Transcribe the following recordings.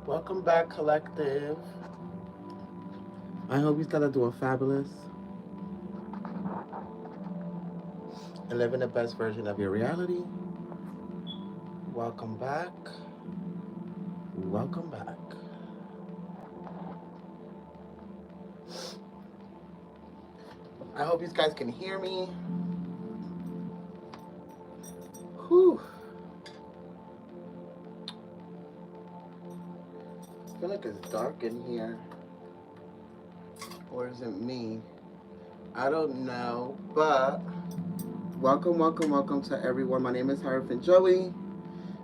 Welcome back, collective. I hope you guys are doing fabulous and living the best version of your reality. Welcome back. Welcome back. I hope you guys can hear me. Whew. I feel like it's dark in here. Or is it me? I don't know. But welcome to everyone. My name is Hierophant Joey.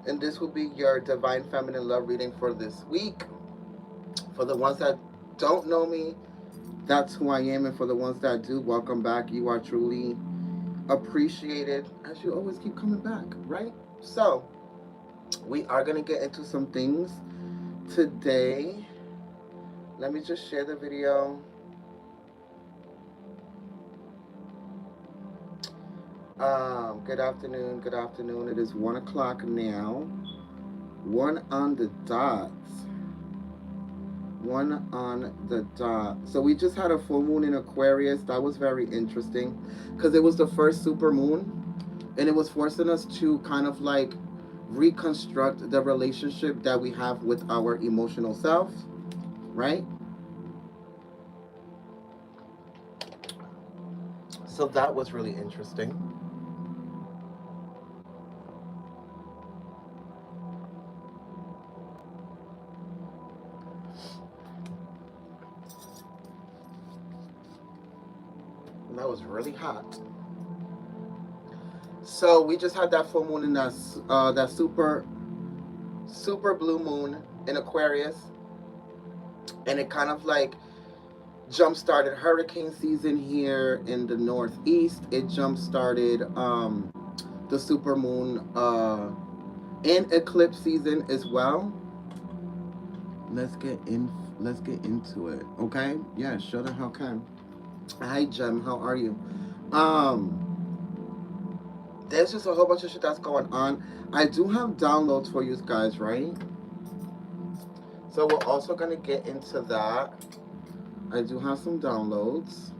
And this will be your Divine Feminine Love reading for this week. For the ones that don't know me, that's who I am. And for the ones that do, welcome back. You are truly appreciated, as you always keep coming back, right? So, we are going to get into some things today. Let me just share the video. Good afternoon. Good afternoon. It is 1 o'clock now. 1 on the dot. 1 on the dot. So we just had a full moon in Aquarius. That was very interesting because it was the first super moon, and it was forcing us to kind of like reconstruct the relationship that we have with our emotional self, right? So that was really interesting. And that was really hot. So we just had that full moon in that super blue moon in Aquarius, and it kind of like jump started hurricane season here in the Northeast. It jump started the super moon in eclipse season as well. Let's get in. Let's get into it. Okay. Yeah. Sure the hell can. Hi, Jem. How are you? Um. There's just a whole bunch of shit that's going on. I do have downloads for you guys, right? So we're also gonna get into that. I do have some downloads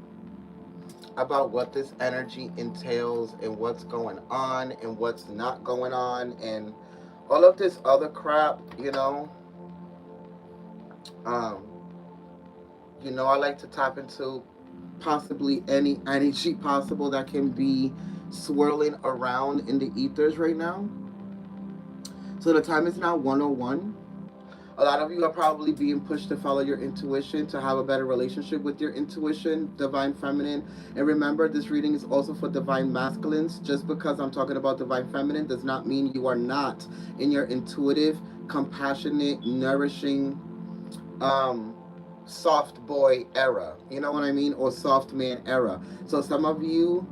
about what this energy entails and what's going on and what's not going on and all of this other crap, Um, I like to tap into possibly any energy possible that can be swirling around in the ethers right now. So the time is now 101. A lot of you are probably being pushed to follow your intuition, to have a better relationship with your intuition, divine feminine. And remember, this reading is also for divine masculines. Just because I'm talking about divine feminine does not mean you are not in your intuitive, compassionate, nourishing, um, soft boy era. You know what I mean? Or soft man era. So some of you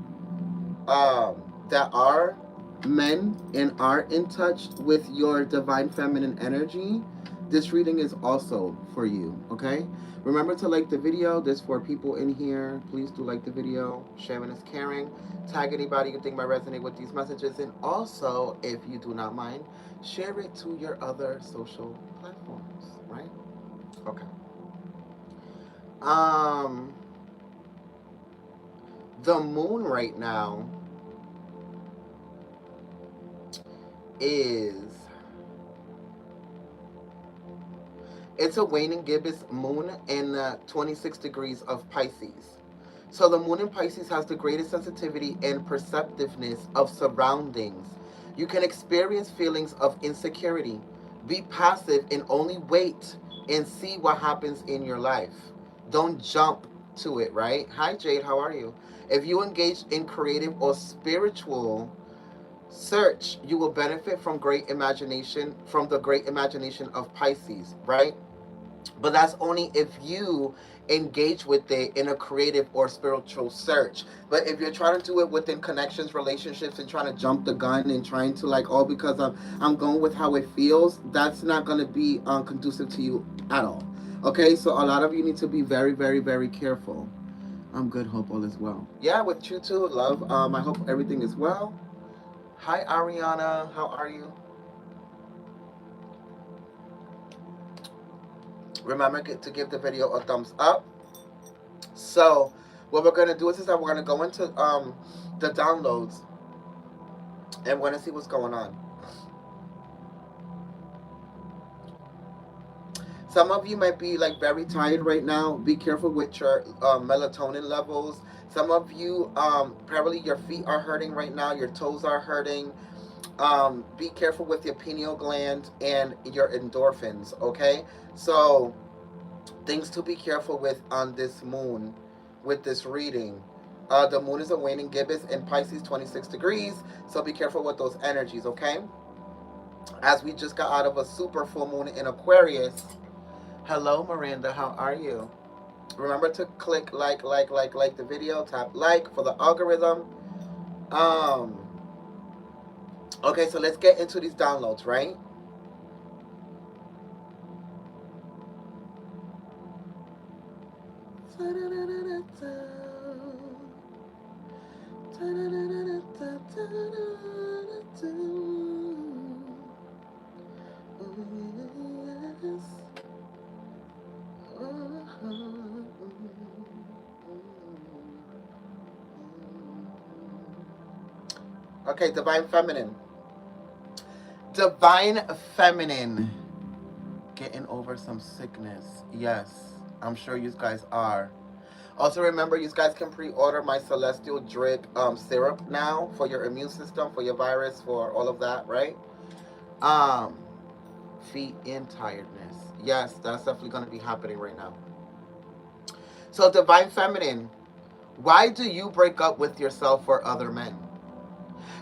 that are men and are in touch with your divine feminine energy, this reading is also for you, okay? Remember to like the video. There's 4 people in here. Please do like the video. Sharing is caring. Tag anybody you think might resonate with these messages. And also, if you do not mind, share it to your other social platforms, right? Okay. Um, the moon right now is it's a waning gibbous moon in 26 degrees of Pisces. So the moon in Pisces has the greatest sensitivity and perceptiveness of surroundings. You can experience feelings of insecurity. Be passive and only wait and see what happens in your life. Don't jump to it, right? Hi, Jade. How are you? If you engage in creative or spiritual search, you will benefit from the great imagination of Pisces, right? But that's only if you engage with it in a creative or spiritual search. But if you're trying to do it within connections, relationships, and trying to jump the gun and trying to like, oh, because I'm going with how it feels, that's not going to be conducive to you at all. Okay, so a lot of you need to be very, very, very careful. I'm good. Hope all is well. Yeah, with you too, love. I hope everything is well. Hi, Ariana. How are you? Remember to give the video a thumbs up. So what we're going to do is that we're going to go into the downloads, and we're going to see what's going on. Some of you might be like very tired right now. Be careful with your melatonin levels. Some of you, probably your feet are hurting right now. Your toes are hurting. Be careful with your pineal gland and your endorphins. Okay, so things to be careful with on this moon, with this reading. The moon is a waning gibbous in Pisces, 26 degrees. So be careful with those energies. Okay, as we just got out of a super full moon in Aquarius. Hello, Miranda. How are you? Remember to click like the video. Tap like for the algorithm. Um. Okay, so let's get into these downloads, right? Okay, Divine Feminine. Divine Feminine. Getting over some sickness. Yes, I'm sure you guys are. Also, remember, you guys can pre-order my Celestial Drip syrup now for your immune system, for your virus, for all of that, right? Um, Feet and tiredness. Yes, that's definitely going to be happening right now. So, Divine Feminine, why do you break up with yourself for other men?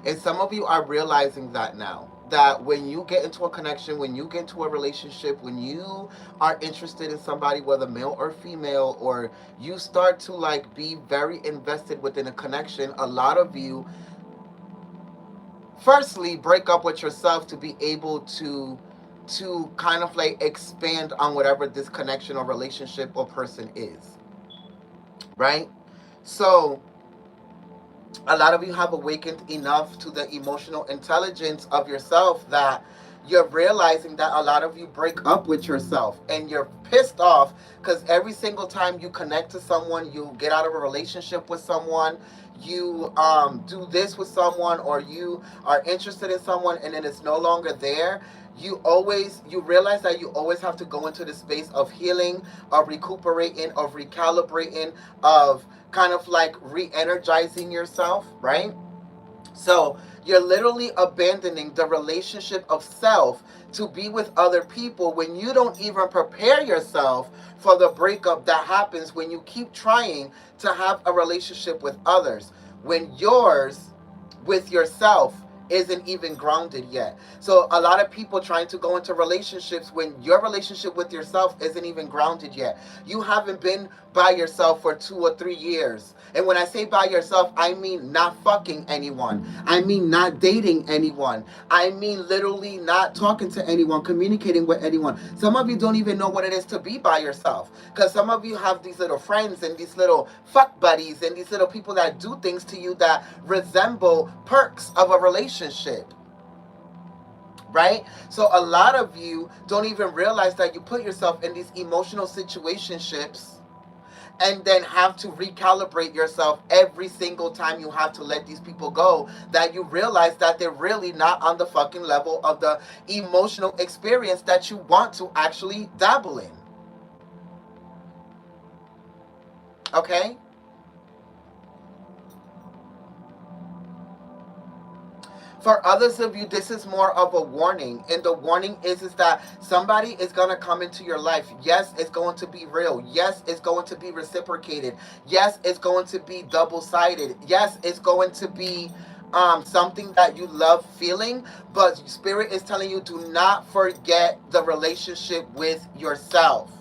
And some of you are realizing that now. That when you get into a connection, when you get into a relationship, when you are interested in somebody, whether male or female, or you start to like be very invested within a connection, a lot of you firstly break up with yourself to be able to kind of like expand on whatever this connection or relationship or person is. Right? So a lot of you have awakened enough to the emotional intelligence of yourself that you're realizing that a lot of you break up with yourself and you're pissed off because every single time you connect to someone, you get out of a relationship with someone, you do this with someone, or you are interested in someone and then it's no longer there. You realize that you always have to go into the space of healing, of recuperating, of recalibrating, of kind of like re-energizing yourself, right? So you're literally abandoning the relationship of self to be with other people when you don't even prepare yourself for the breakup that happens when you keep trying to have a relationship with others, when yours with yourself isn't even grounded yet. So a lot of people trying to go into relationships when your relationship with yourself isn't even grounded yet. You haven't been by yourself for 2 or 3 years. And when I say by yourself, I mean not fucking anyone. I mean not dating anyone. I mean literally not talking to anyone, communicating with anyone. Some of you don't even know what it is to be by yourself. Because some of you have these little friends and these little fuck buddies and these little people that do things to you that resemble perks of a relationship. Right? So a lot of you don't even realize that you put yourself in these emotional situationships and then have to recalibrate yourself every single time you have to let these people go, that you realize that they're really not on the fucking level of the emotional experience that you want to actually dabble in. Okay? For others of you, this is more of a warning. And the warning is that somebody is going to come into your life. Yes, it's going to be real. Yes, it's going to be reciprocated. Yes, it's going to be double-sided. Yes, it's going to be something that you love feeling. But Spirit is telling you, do not forget the relationship with yourself.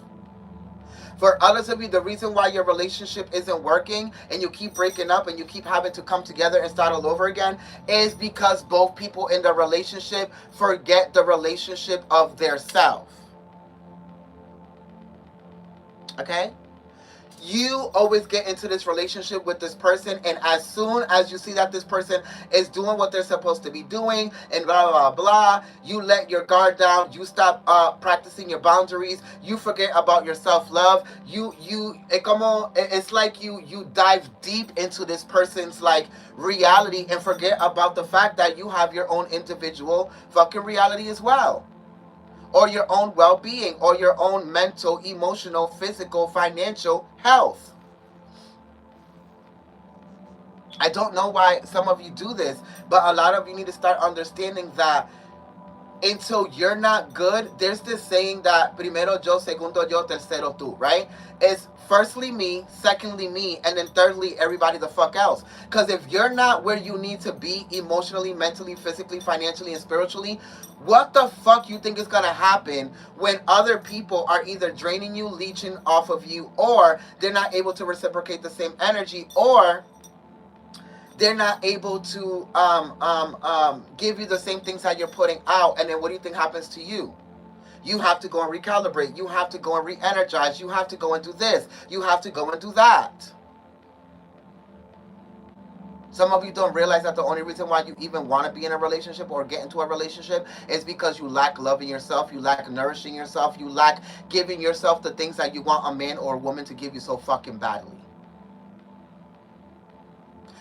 For others of you, the reason why your relationship isn't working and you keep breaking up and you keep having to come together and start all over again is because both people in the relationship forget the relationship of their self. Okay? You always get into this relationship with this person, and as soon as you see that this person is doing what they're supposed to be doing and blah blah blah, you let your guard down, you stop practicing your boundaries, you forget about your self-love, it's like you dive deep into this person's like reality and forget about the fact that you have your own individual fucking reality as well, or your own well-being, or your own mental, emotional, physical, financial health. I don't know why some of you do this, but a lot of you need to start understanding that until you're not good, there's this saying that primero yo, segundo yo, tercero tú, right? It's firstly me, secondly me, and then thirdly everybody the fuck else. Because if you're not where you need to be emotionally, mentally, physically, financially, and spiritually, what the fuck you think is gonna happen when other people are either draining you, leeching off of you, or they're not able to reciprocate the same energy, or they're not able to give you the same things that you're putting out, and then what do you think happens to you? You have to go and recalibrate, you have to go and re-energize, you have to go and do this, you have to go and do that. Some of you don't realize that the only reason why you even want to be in a relationship or get into a relationship is because you lack loving yourself, you lack nourishing yourself, you lack giving yourself the things that you want a man or a woman to give you so fucking badly.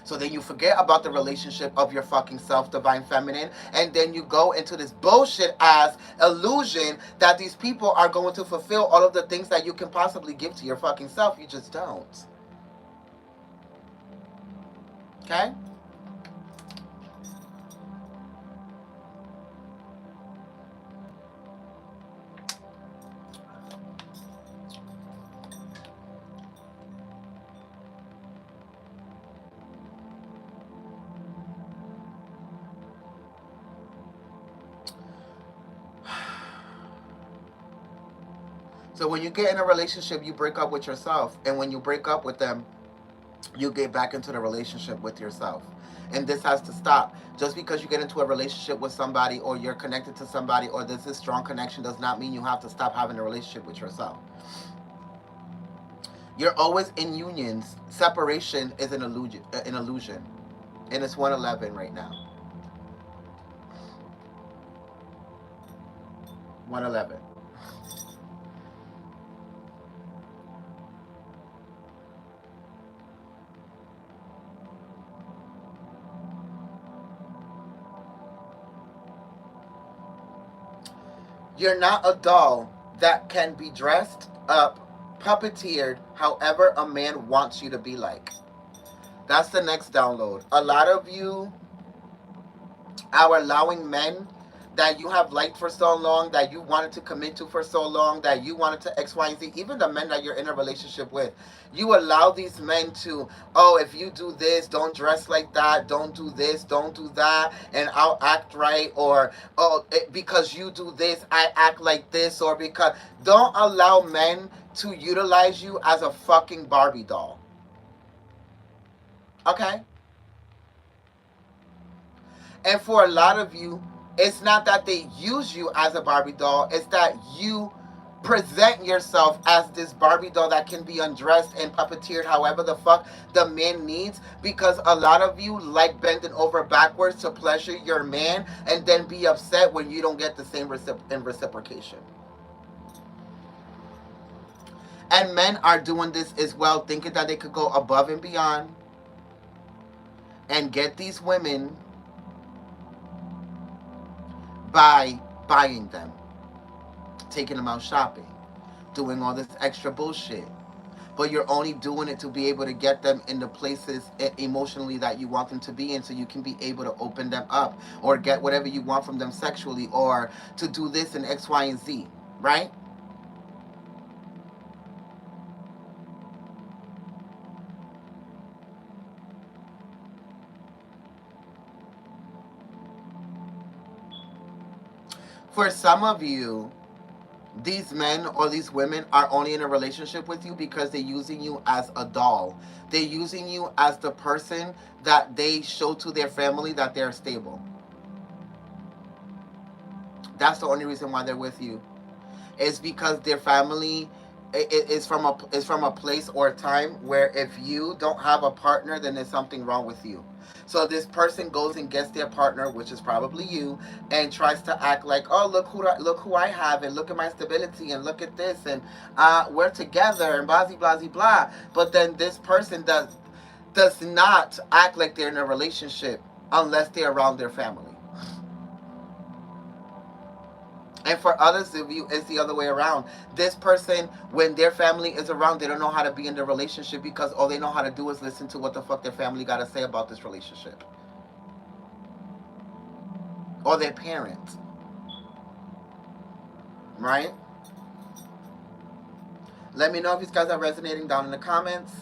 So then you forget about the relationship of your fucking self, divine feminine, and then you go into this bullshit ass illusion that these people are going to fulfill all of the things that you can possibly give to your fucking self. You just don't. Okay? So when you get in a relationship, you break up with yourself. And when you break up with them, you get back into the relationship with yourself. And this has to stop. Just because you get into a relationship with somebody, or you're connected to somebody, or there's this strong connection, does not mean you have to stop having a relationship with yourself. You're always in unions. Separation is an illusion. And it's 111 right now. 111. You're not a doll that can be dressed up, puppeteered, however a man wants you to be like. That's the next download. A lot of you are allowing men that you have liked for so long, that you wanted to commit to for so long, that you wanted to X, Y, and Z, even the men that you're in a relationship with, you allow these men to, oh, if you do this, don't dress like that, don't do this, don't do that, and I'll act right, or, oh, because you do this, I act like this, or because, don't allow men to utilize you as a fucking Barbie doll. Okay? And for a lot of you, it's not that they use you as a Barbie doll, it's that you present yourself as this Barbie doll that can be undressed and puppeteered however the fuck the man needs, because a lot of you like bending over backwards to pleasure your man and then be upset when you don't get the same reciprocation. And men are doing this as well, thinking that they could go above and beyond and get these women by buying them, taking them out shopping, doing all this extra bullshit. But you're only doing it to be able to get them in the places emotionally that you want them to be in, so you can be able to open them up or get whatever you want from them sexually, or to do this and X, Y, and Z, right? For some of you, these men or these women are only in a relationship with you because they're using you as a doll. They're using you as the person that they show to their family that they're stable. That's the only reason why they're with you. It's because their family it's from a place or a time where if you don't have a partner, then there's something wrong with you. So this person goes and gets their partner, which is probably you, and tries to act like, oh, look who I have, and look at my stability, and look at this, and we're together, and blah blah blah blah. But then this person does not act like they're in a relationship unless they're around their family. And for others of you, it's the other way around. This person, when their family is around, they don't know how to be in the relationship because all they know how to do is listen to what the fuck their family got to say about this relationship. Or their parents. Right? Let me know if you guys are resonating down in the comments.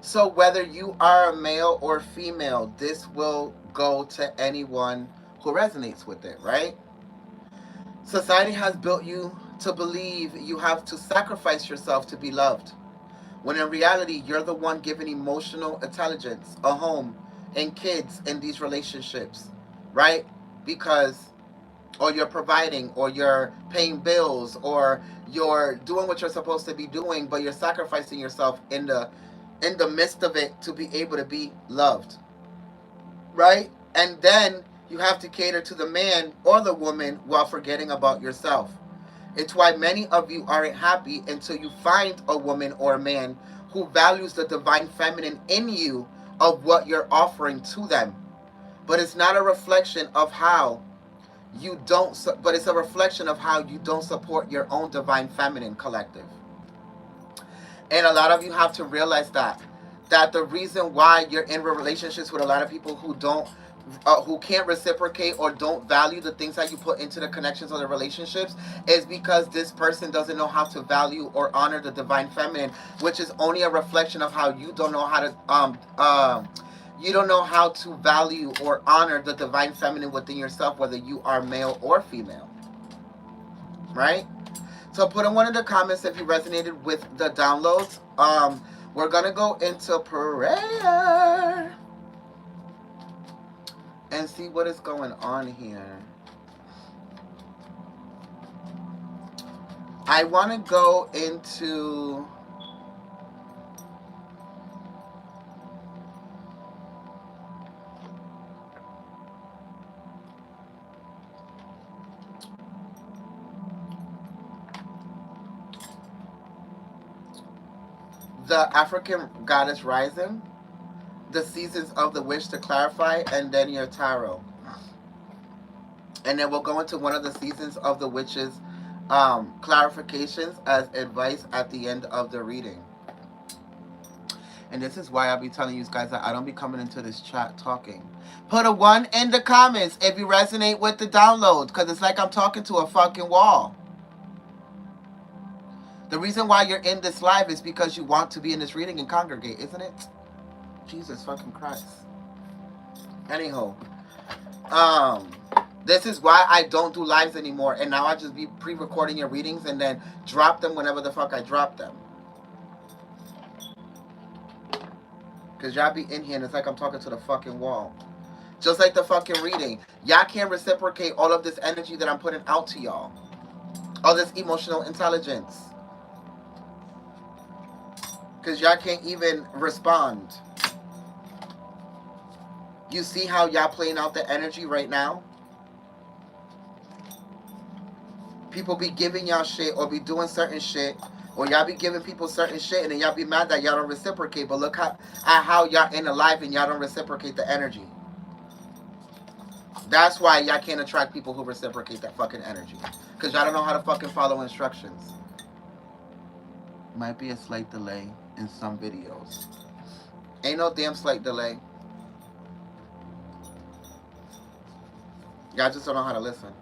So whether you are a male or female, this will go to anyone who resonates with it, right? Society has built you to believe you have to sacrifice yourself to be loved, when in reality, you're the one giving emotional intelligence, a home, and kids in these relationships, right? Because, or you're providing, or you're paying bills, or you're doing what you're supposed to be doing, but you're sacrificing yourself in the midst of it to be able to be loved, right? And then you have to cater to the man or the woman while forgetting about yourself. It's why many of you aren't happy until you find a woman or a man who values the divine feminine in you of what you're offering to them. But it's not a reflection of how you don't, but it's a reflection of how you don't support your own divine feminine collective. And a lot of you have to realize that the reason why you're in relationships with a lot of people who can't reciprocate or don't value the things that you put into the connections or the relationships is because this person doesn't know how to value or honor the divine feminine, which is only a reflection of how you don't know how to you don't know how to value or honor the divine feminine within yourself, whether you are male or female, right? So put in one of the comments if you resonated with the downloads. We're gonna go into prayer and see what is going on here. I want to go into the African goddess rising, the seasons of the wish to clarify, and then your tarot. And then we'll go into one of the seasons of the witches clarifications as advice at the end of the reading. And this is why I'll be telling you guys that I don't be coming into this chat talking. Put a 1 in the comments if you resonate with the download, because it's like I'm talking to a fucking wall. The reason why you're in this live is because you want to be in this reading and congregate, isn't it? Jesus fucking Christ. Anyhow, this is why I don't do lives anymore, and now I just be pre-recording your readings and then drop them whenever the fuck I drop them. Because y'all be in here and it's like I'm talking to the fucking wall. Just like the fucking reading. Y'all can't reciprocate all of this energy that I'm putting out to y'all. All this emotional intelligence. Because y'all can't even respond. You see how y'all playing out the energy right now? People be giving y'all shit or be doing certain shit, or y'all be giving people certain shit and then y'all be mad that y'all don't reciprocate. But look at how y'all in the life and y'all don't reciprocate the energy. That's why y'all can't attract people who reciprocate that fucking energy. Because y'all don't know how to fucking follow instructions. Might be a slight delay in some videos. Ain't no damn slight delay. Y'all just don't know how to listen.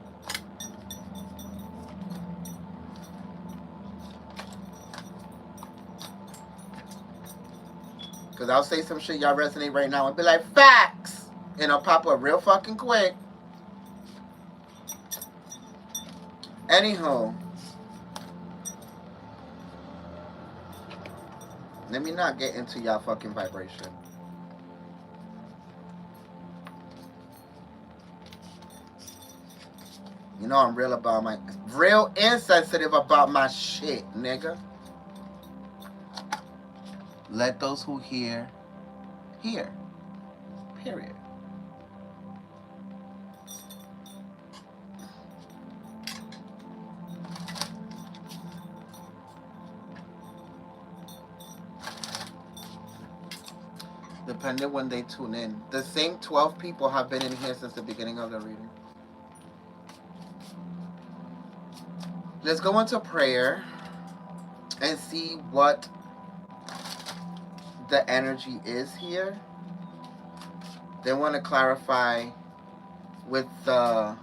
Because I'll say some shit y'all resonate right now and be like, facts! And I'll pop up real fucking quick. Anywho. Let me not get into y'all fucking vibration. You know I'm real insensitive about my shit, nigga. Let those who hear, hear. Period. Depending when they tune in. The same 12 people have been in here since the beginning of the reading. Let's go into prayer and see what the energy is here. They want to clarify with the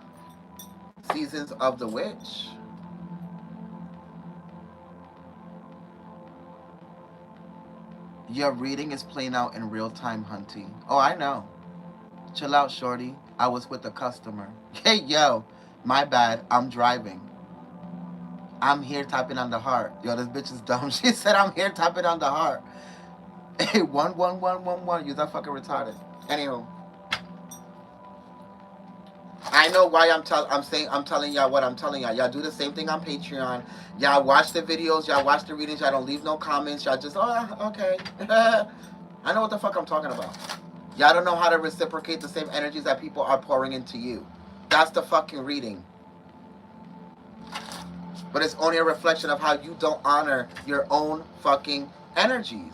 seasons of the witch. Your reading is playing out in real time, Hunty. Oh, I know. Chill out, shorty. I was with a customer. Hey, yo. My bad. I'm driving. I'm here tapping on the heart. Yo, this bitch is dumb. She said I'm here tapping on the heart. Hey, 11111. You that fucking retarded. Anywho. I know why I'm telling y'all what I'm telling y'all. Y'all do the same thing on Patreon. Y'all watch the videos, y'all watch the readings, y'all don't leave no comments, y'all just okay. I know what the fuck I'm talking about. Y'all don't know how to reciprocate the same energies that people are pouring into you. That's the fucking reading. But it's only a reflection of how you don't honor your own fucking energies.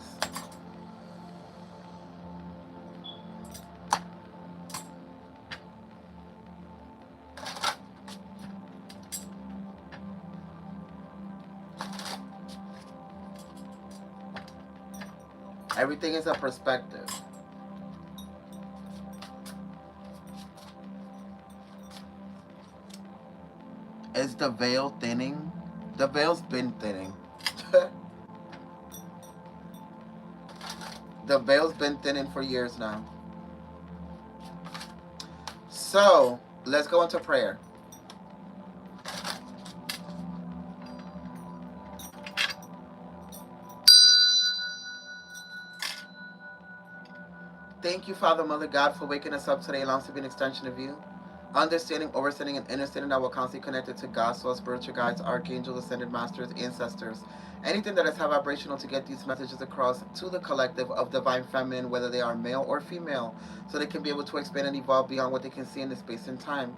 Everything is a perspective. Is the veil thinning? The veil's been thinning. The veil's been thinning for years now. So, let's go into prayer. Thank you, Father, Mother, God, for waking us up today. Allows to be an extension of you. Understanding, overstanding, and understanding that we're constantly connected to God, soul, spiritual guides, archangels, ascended masters, ancestors. Anything that is high vibrational to get these messages across to the collective of divine feminine, whether they are male or female, so they can be able to expand and evolve beyond what they can see in the space and time.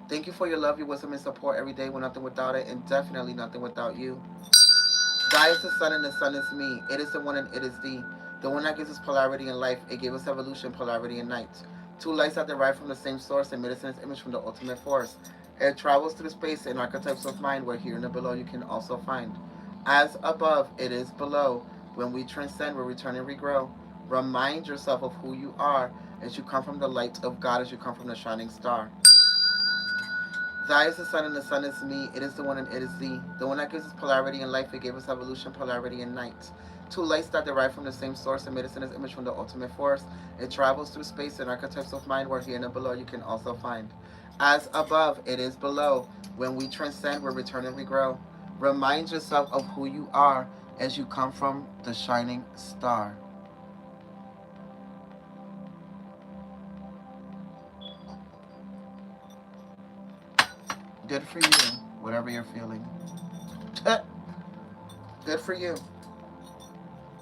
Thank you for your love, your wisdom, and support every day. We're nothing without it, and definitely nothing without you. God is the sun, and the sun is me. It is the one, and it is thee. The one that gives us polarity in life. It gave us evolution, polarity in night. Two lights that derive from the same source and made us in its image from the ultimate force. It travels through space in archetypes of mind, where here and below you can also find. As above, it is below. When we transcend, we return and regrow. Remind yourself of who you are as you come from the light of God, as you come from the shining star. Thy is the sun, and the sun is me. It is the one, and it is thee. The one that gives us polarity in life. It gave us evolution, polarity in night. Two lights that derive from the same source and made us in its image from the ultimate force. It travels through space in archetypes of mind, where here and below you can also find. As above, it is below. When we transcend, we return and we grow. Remind yourself of who you are as you come from the shining star. Good for you, whatever you're feeling. Good for you.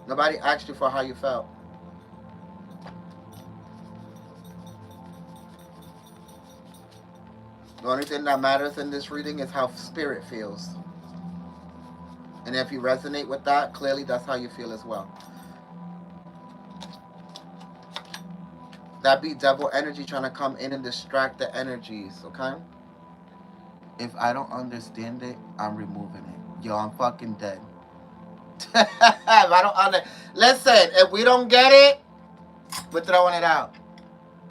Nobody asked you for how you felt. The only thing that matters in this reading is how spirit feels. And if you resonate with that, clearly that's how you feel as well. That be devil energy trying to come in and distract the energies, okay? If I don't understand it, I'm removing it. Yo, I'm fucking dead. If I don't listen, if we don't get it, we're throwing it out.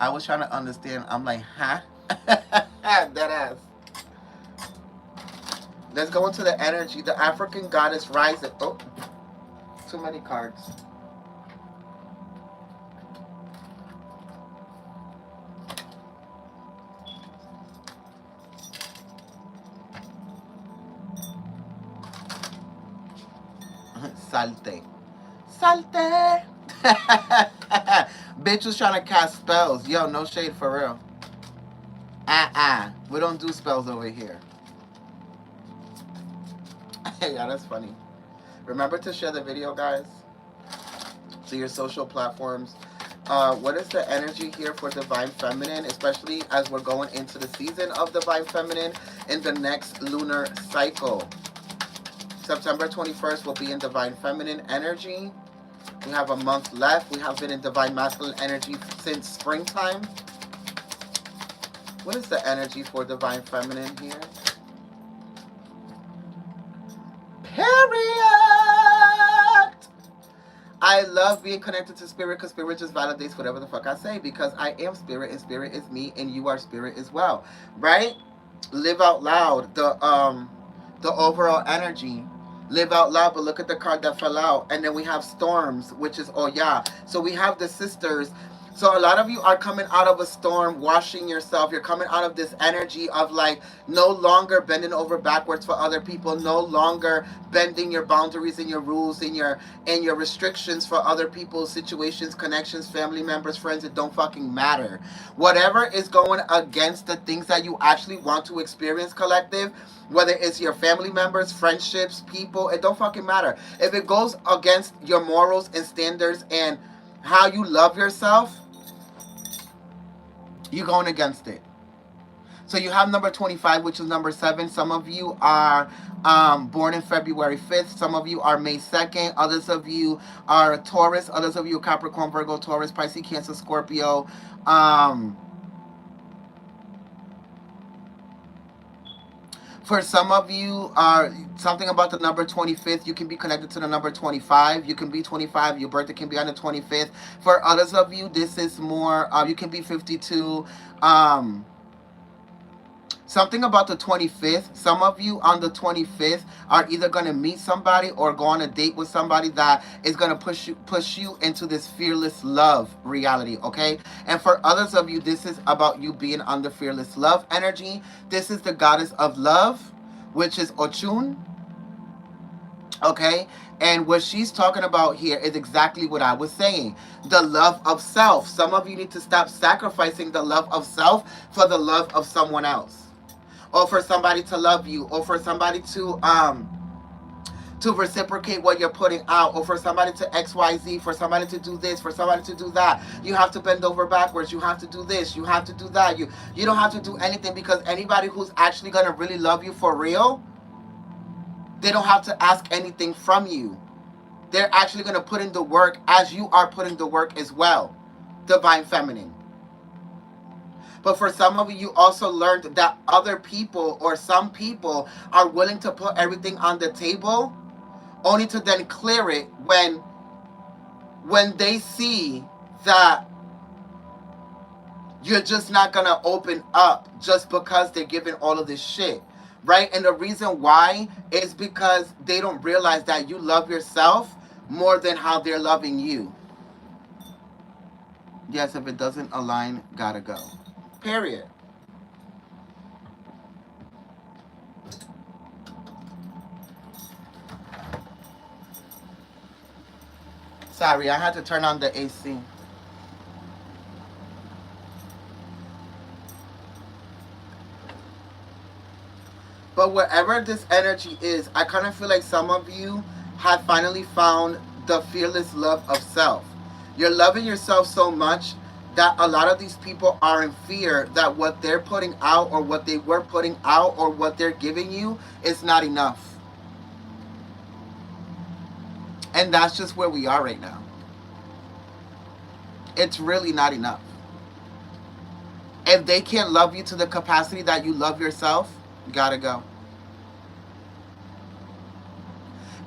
I was trying to understand. I'm like, huh? Dead ass. Let's go into the energy. The African goddess rising. Oh, too many cards. Salte. Salte. Bitch was trying to cast spells. Yo, no shade for real. We don't do spells over here. Yeah, that's funny. Remember to share the video, guys, to your social platforms. What is the energy here for Divine Feminine, especially as we're going into the season of Divine Feminine in the next lunar cycle? September 21st will be in Divine Feminine energy. We have a month left. We have been in Divine Masculine energy since springtime. What is the energy for Divine Feminine here? Period! I love being connected to spirit because spirit just validates whatever the fuck I say because I am spirit and spirit is me and you are spirit as well, right? Live out loud. The overall energy. Live out loud, but look at the card that fell out. And then we have storms, which is Oya. So we have the sisters. So a lot of you are coming out of a storm, washing yourself. You're coming out of this energy of like no longer bending over backwards for other people, no longer bending your boundaries and your rules and your restrictions for other people's situations, connections, family members, friends. It don't fucking matter. Whatever is going against the things that you actually want to experience, collective, whether it's your family members, friendships, people, it don't fucking matter. If it goes against your morals and standards and how you love yourself, you're going against it. So you have number 25, which is number 7. Some of you are born in February 5th. Some of you are May 2nd. Others of you are Taurus. Others of you are Capricorn, Virgo, Taurus, Pisces, Cancer, Scorpio. For some of you, something about the number 25th, you can be connected to the number 25. You can be 25. Your birthday can be on the 25th. For others of you, this is more, you can be 52. Something about the 25th. Some of you on the 25th are either going to meet somebody or go on a date with somebody that is going to push you into this fearless love reality, okay? And for others of you, this is about you being on the fearless love energy. This is the goddess of love, which is Ochun, okay? And what she's talking about here is exactly what I was saying. The love of self. Some of you need to stop sacrificing the love of self for the love of someone else. Or for somebody to love you, or for somebody to reciprocate what you're putting out, or for somebody to XYZ, for somebody to do this, for somebody to do that. You have to bend over backwards. You have to do this. You have to do that. You don't have to do anything, because anybody who's actually going to really love you for real, they don't have to ask anything from you. They're actually going to put in the work as you are putting the work as well. Divine Feminine. But for some of you, you also learned that other people or some people are willing to put everything on the table only to then clear it when they see that you're just not going to open up just because they're giving all of this shit, right? And the reason why is because they don't realize that you love yourself more than how they're loving you. Yes, if it doesn't align, gotta go. Period. Sorry, I had to turn on the AC. But wherever this energy is, I kind of feel like some of you have finally found the fearless love of self. You're loving yourself so much that a lot of these people are in fear that what they're putting out or what they were putting out or what they're giving you is not enough. And that's just where we are right now. It's really not enough. If they can't love you to the capacity that you love yourself, you gotta go.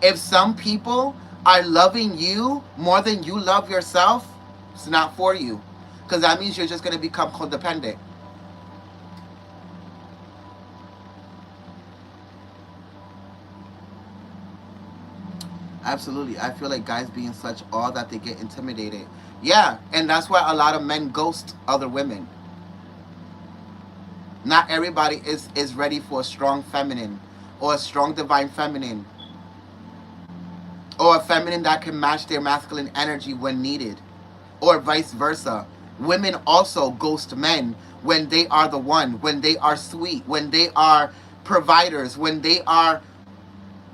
If some people are loving you more than you love yourself, it's not for you. Because that means you're just going to become codependent. Absolutely. I feel like guys be in such awe that they get intimidated. Yeah, and that's why a lot of men ghost other women. Not everybody is ready for a strong feminine or a strong divine feminine or a feminine that can match their masculine energy when needed, or vice versa. Women also ghost men when they are the one, when they are sweet, when they are providers, when they are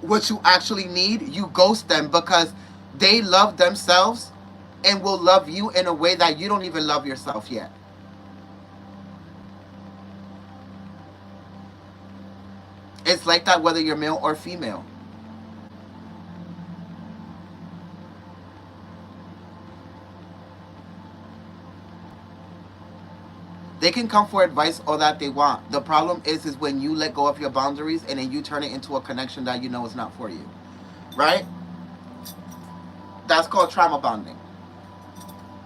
what you actually need. You ghost them because they love themselves and will love you in a way that you don't even love yourself yet. It's like that whether you're male or female. They can come for advice all that they want. The problem is when you let go of your boundaries and then you turn it into a connection that you know is not for you. Right? That's called trauma bonding.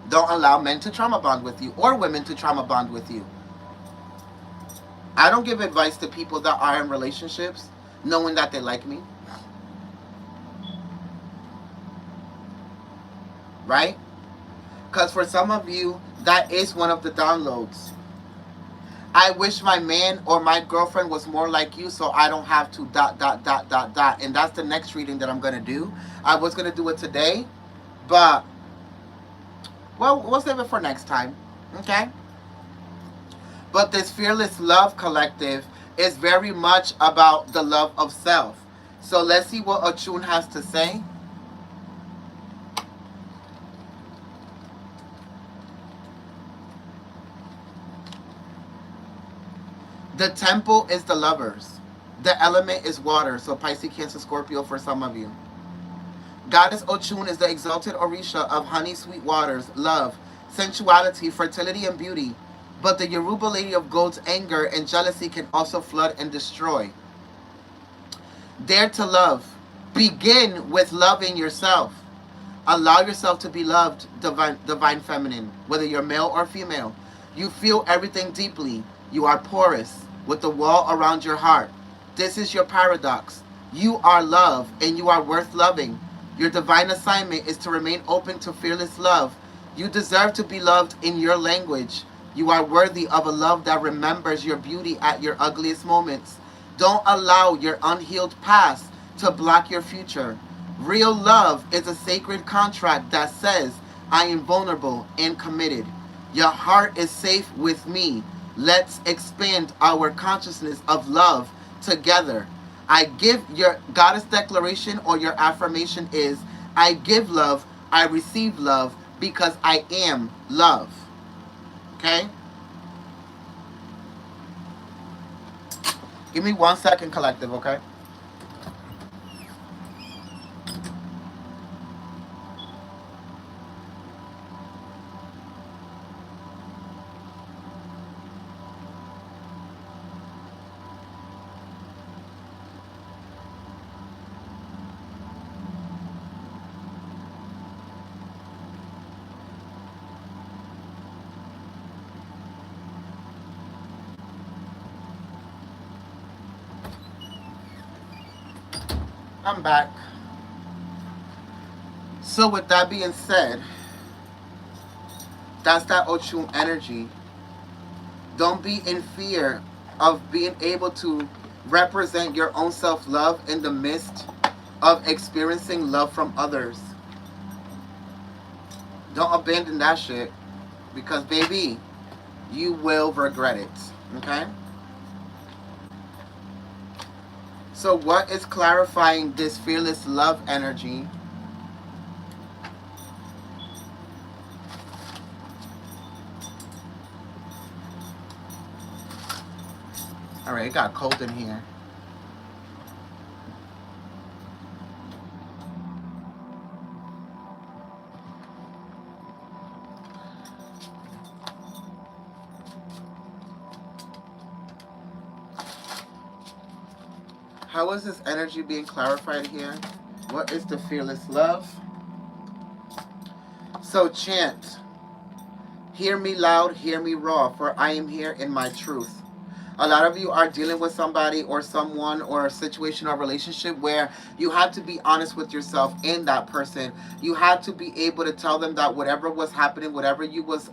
Don't allow men to trauma bond with you or women to trauma bond with you. I don't give advice to people that are in relationships knowing that they like me. Right? Because for some of you, that is one of the downloads. I wish my man or my girlfriend was more like you so I don't have to dot, dot, dot, dot, dot. And that's the next reading that I'm going to do. I was going to do it today, but, well, we'll save it for next time. Okay? But this Fearless Love Collective is very much about the love of self. So let's see what Ochun has to say. The temple is the lovers. The element is water, so Pisces, Cancer, Scorpio for some of you. Goddess Ochun is the exalted Orisha of honey, sweet waters, love, sensuality, fertility, and beauty. But the Yoruba Lady of Gold's anger and jealousy can also flood and destroy. Dare to love. Begin with loving yourself. Allow yourself to be loved, divine feminine, whether you're male or female. You feel everything deeply. You are porous, with the wall around your heart. This is your paradox. You are love, and you are worth loving. Your divine assignment is to remain open to fearless love. You deserve to be loved in your language. You are worthy of a love that remembers your beauty at your ugliest moments. Don't allow your unhealed past to block your future. Real love is a sacred contract that says, I am vulnerable and committed. Your heart is safe with me. Let's expand our consciousness of love together. I give your goddess declaration or your affirmation is, I give love, I receive love because I am love. Okay? Give me 1 second, collective, okay? I'm back. So with that being said, that's that Ochun energy. Don't be in fear of being able to represent your own self-love in the midst of experiencing love from others. Don't abandon that shit because, baby, you will regret it. Okay? So what is clarifying this fearless love energy? Alright, it got cold in here. How is this energy being clarified here? What is the fearless love? So chant. Hear me loud, hear me raw, for I am here in my truth. A lot of you are dealing with somebody or someone or a situation or relationship where you have to be honest with yourself and that person. You have to be able to tell them that whatever was happening, whatever you was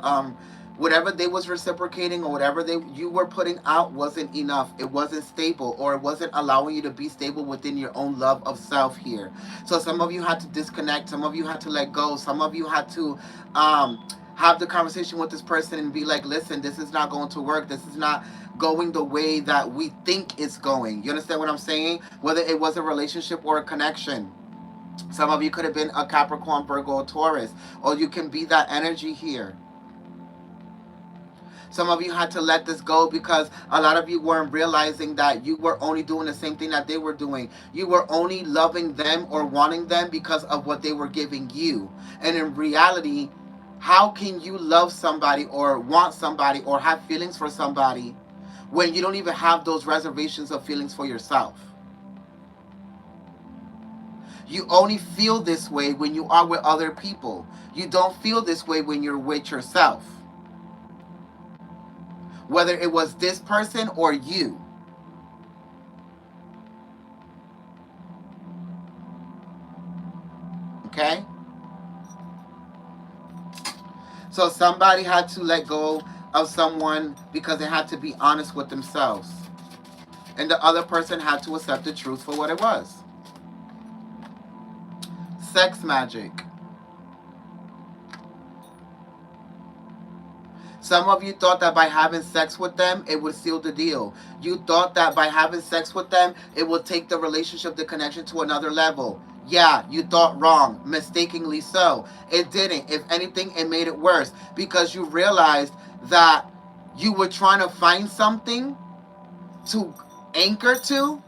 Whatever they was reciprocating or whatever you were putting out wasn't enough. It wasn't stable, or it wasn't allowing you to be stable within your own love of self here. So some of you had to disconnect. Some of you had to let go. Some of you had to have the conversation with this person and be like, listen, this is not going to work. This is not going the way that we think it's going. You understand what I'm saying? Whether it was a relationship or a connection. Some of you could have been a Capricorn, Virgo, or Taurus, or you can be that energy here. Some of you had to let this go because a lot of you weren't realizing that you were only doing the same thing that they were doing. You were only loving them or wanting them because of what they were giving you. And in reality, how can you love somebody or want somebody or have feelings for somebody when you don't even have those reservations of feelings for yourself? You only feel this way when you are with other people. You don't feel this way when you're with yourself. Whether it was this person or you. Okay? So somebody had to let go of someone because they had to be honest with themselves. And the other person had to accept the truth for what it was. Sex magic. Some of you thought that by having sex with them, it would seal the deal. You thought that by having sex with them, it would take the relationship, the connection to another level. Yeah, you thought wrong, mistakenly so. It didn't. If anything, it made it worse because you realized that you were trying to find something to anchor to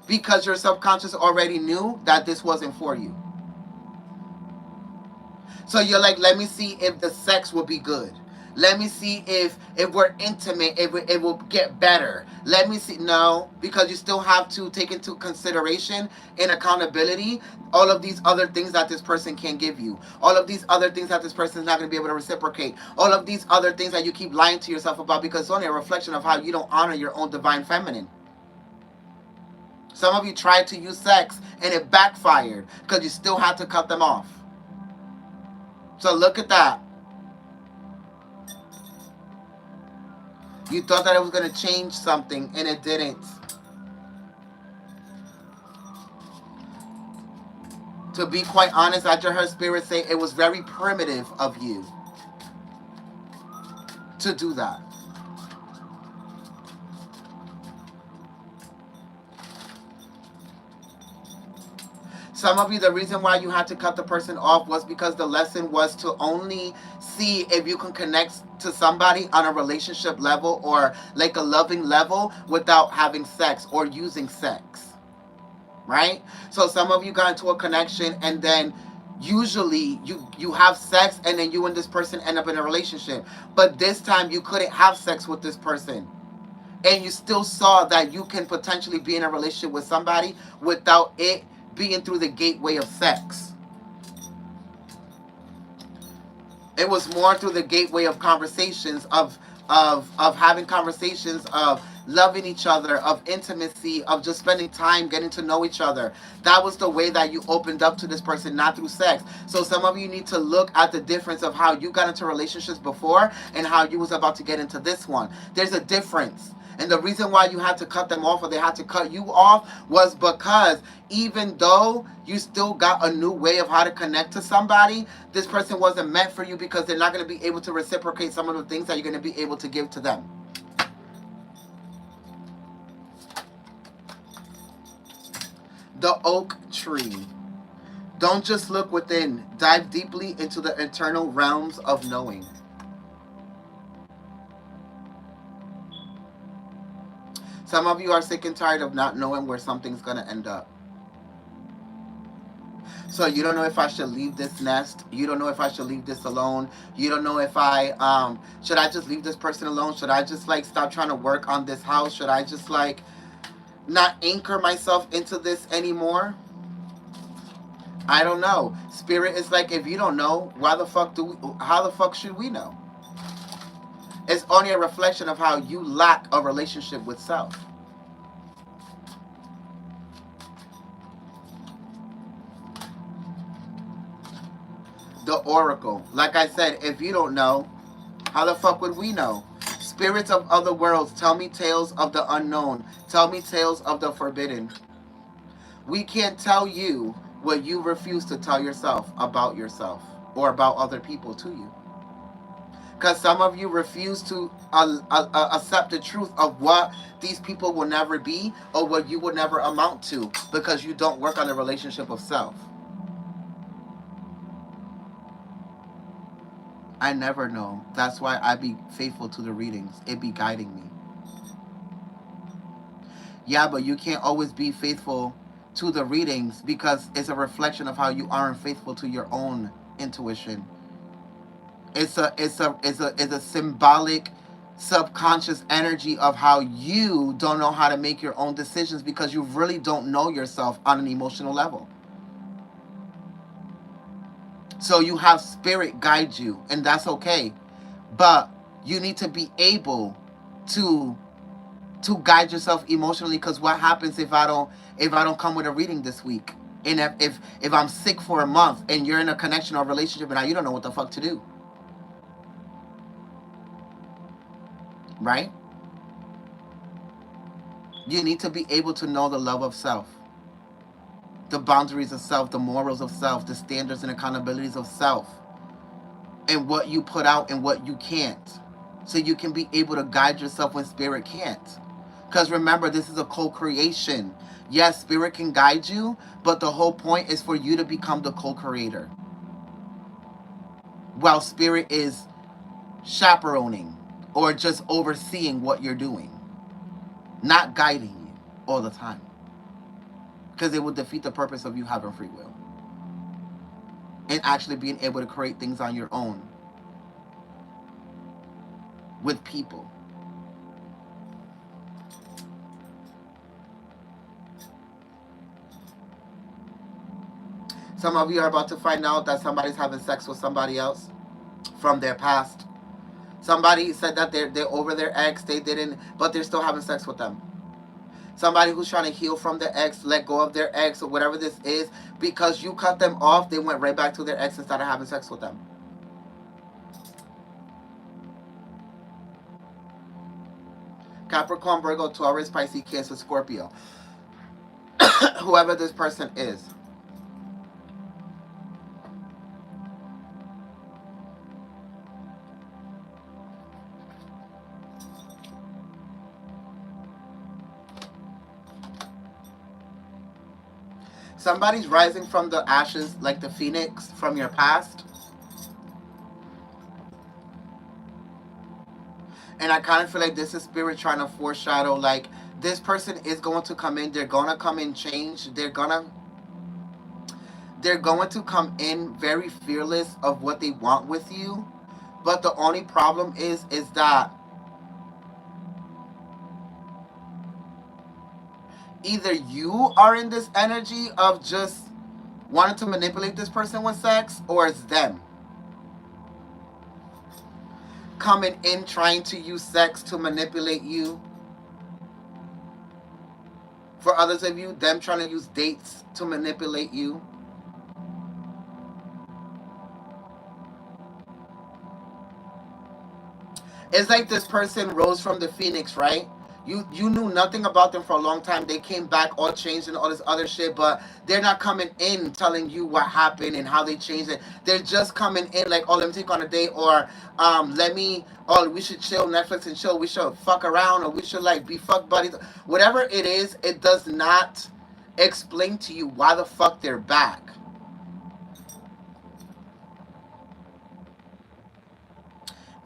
because your subconscious already knew that this wasn't for you. So you're like, let me see if the sex will be good. Let me see if we're intimate, if it will get better. Let me see. No, because you still have to take into consideration and accountability all of these other things that this person can give you. All of these other things that this person is not going to be able to reciprocate. All of these other things that you keep lying to yourself about because it's only a reflection of how you don't honor your own divine feminine. Some of you tried to use sex and it backfired because you still had to cut them off. So look at that. You thought that it was going to change something, and it didn't. To be quite honest, I just heard Spirit say it was very primitive of you to do that. Some of you, the reason why you had to cut the person off was because the lesson was to only see if you can connect to somebody on a relationship level or like a loving level without having sex or using sex. Right? So some of you got into a connection and then usually you have sex and then you and this person end up in a relationship. But this time you couldn't have sex with this person. And you still saw that you can potentially be in a relationship with somebody without it being through the gateway of sex. It was more through the gateway of conversations, of having conversations, of loving each other, of intimacy, of just spending time getting to know each other. That was the way that you opened up to this person, not through sex. So some of you need to look at the difference of how you got into relationships before and how you was about to get into this one. There's a difference. And the reason why you had to cut them off or they had to cut you off was because even though you still got a new way of how to connect to somebody, this person wasn't meant for you because they're not going to be able to reciprocate some of the things that you're going to be able to give to them. The oak tree. Don't just look within. Dive deeply into the internal realms of knowing. Some of you are sick and tired of not knowing where something's going to end up. So you don't know if I should leave this nest. You don't know if I should leave this alone. You don't know if should I just leave this person alone? Should I just like stop trying to work on this house? Should I just like not anchor myself into this anymore? I don't know. Spirit is like, if you don't know, how the fuck should we know? It's only a reflection of how you lack a relationship with self. The oracle. Like I said, if you don't know, How the fuck would we know? Spirits of other worlds, tell me tales of the unknown. Tell me tales of the forbidden. We can't tell you what you refuse to tell yourself about yourself or about other people to you. Because some of you refuse to accept the truth of what these people will never be or what you will never amount to because you don't work on the relationship of self. I never know. That's why I be faithful to the readings. It be guiding me. Yeah, but you can't always be faithful to the readings because it's a reflection of how you aren't faithful to your own intuition. It's a symbolic subconscious energy of how you don't know how to make your own decisions because you really don't know yourself on an emotional level. So you have spirit guide you, and that's okay. But you need to be able to guide yourself emotionally, because what happens if I don't come with a reading this week? And if I'm sick for a month and you're in a connection or relationship and now you don't know what the fuck to do, right? You need to be able to know the love of self, the boundaries of self, the morals of self, the standards and accountabilities of self, and what you put out and what you can't. So you can be able to guide yourself when spirit can't. Because remember, this is a co-creation. Yes, spirit can guide you, but the whole point is for you to become the co-creator. While spirit is chaperoning or just overseeing what you're doing, not guiding you all the time. Because it would defeat the purpose of you having free will and actually being able to create things on your own with people. Some of you are about to find out that somebody's having sex with somebody else from their past. Somebody said that they're over their ex, they didn't, but they're still having sex with them. Somebody who's trying to heal from their ex, let go of their ex, or whatever this is, because you cut them off, they went right back to their ex and started having sex with them. Capricorn, Virgo, Taurus, Pisces, Cancer, Scorpio. Whoever this person is. Somebody's rising from the ashes like the phoenix from your past. And I kind of feel like this is spirit trying to foreshadow, like, this person is going to come in, they're going to come in change, they're going to come in very fearless of what they want with you. But the only problem is that either you are in this energy of just wanting to manipulate this person with sex, or it's them coming in trying to use sex to manipulate you. For others of you, them trying to use dates to manipulate you. It's like this person rose from the phoenix, right? You knew nothing about them for a long time. They came back all changed and all this other shit, but they're not coming in telling you what happened and how they changed it. They're just coming in like, oh, let me take on a date, or we should chill, Netflix and chill. We should fuck around, or we should like be fuck buddies. Whatever it is, it does not explain to you why the fuck they're back.